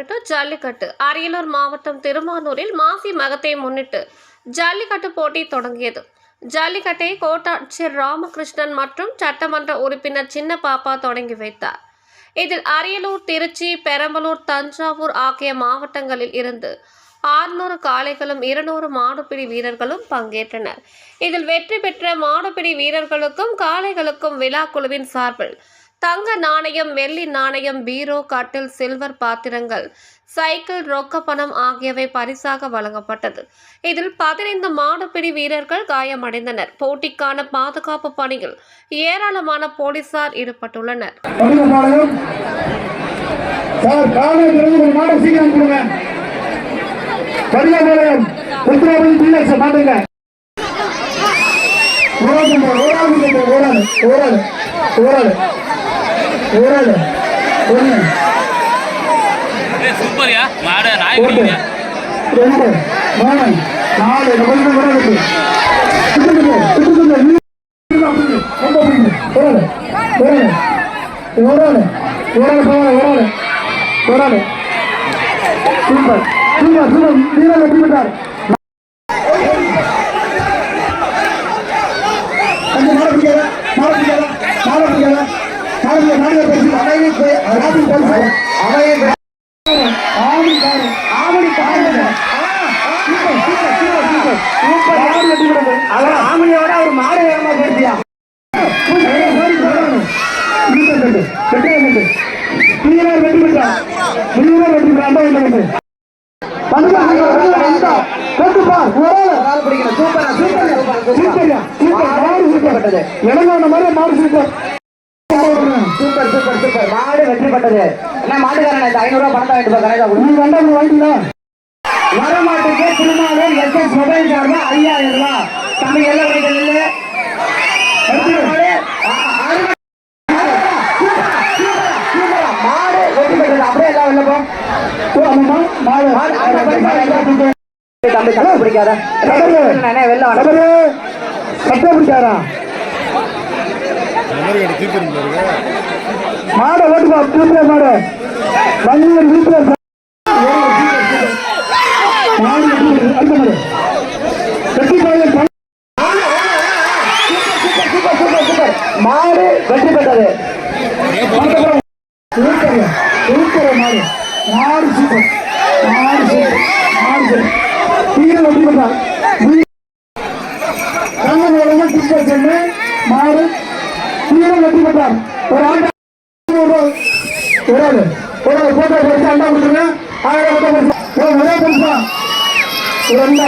முன்னிட்டு ஜல்லிக்கட்டு. அரியலூர் மாவட்டம் திருமானூரில் மாசி மகத்தை முன்னிட்டு ஜல்லிக்கட்டு போட்டி தொடங்கியது. ஜல்லிக்கட்டை கோட்டாட்சியர் ராமகிருஷ்ணன் மற்றும் சட்டமன்ற உறுப்பினர் சின்ன பாப்பா தொடங்கி வைத்தார். இதில் அரியலூர், திருச்சி, பெரம்பலூர், தஞ்சாவூர் ஆகிய மாவட்டங்களில் இருந்து 600 காளைகளும் 200 மாடுபிடி வீரர்களும் பங்கேற்றனர். இதில் வெற்றி பெற்ற மாடுபிடி வீரர்களுக்கும் காளைகளுக்கும் விழா குழுவின் சார்பில் தங்க நாணயம், வெள்ளி நாணயம், பீரோ, கட்டில், சில்வர் பாத்திரங்கள், சைக்கிள், ரொக்க பணம் ஆகியவை பரிசாக வழங்கப்பட்டது. இதில் 15 மாடுபிடி வீரர்கள் காயமடைந்தனர். போட்டிக்கான பாதுகாப்பு பணியில் ஏராளமான போலீசார் ஈடுபட்டுள்ளனர். சூப்பர்யா மாட நாய் குடிங்க 2 3 4 நம்ம கூட இருக்கு சூப்பர் சூப்பர் சூப்பர் வீரர் வெற்றி பெற்றார். ஆமணியோட ஒரு மாடு வேகமா போயிடுச்சியா வெற்றி பெற்றார். சூப்பர் சூப்பர் சூப்பர் மாடு வெற்றி பெற்றது. என்ன மாட்டுக்காரன் 500 ரூபாய் பணத்தை வாங்கிட்டு வர மாட்டுக்கு திருமாவளவன் SS மொபைல் சார்பா 5000 ரூபாய். தம்பி எல்லாம் கிடைக்கல மாடு வெற்றி பெற்றது. அப்படியே எல்லாம் வெள்ளப்போம் தம்பி கட்ட பிடிக்காத வெள்ளம் கட்ட பிடிக்காரா மாட ஓட்டுப்பா பூப்பிய மாடு வண்டியில் வீட்டில் மாடு வெற்றி பெற்றது. மாடு சூப்பர் மாடு சூப்பர் மாடு வீரர் வெற்றி பெற்றார். மாடு வீரர் வெற்றி பெற்றார். ஒரு ஆண்டு போட்டோ அண்டா கொடுத்துருங்க. 1000 ஒரு அண்டா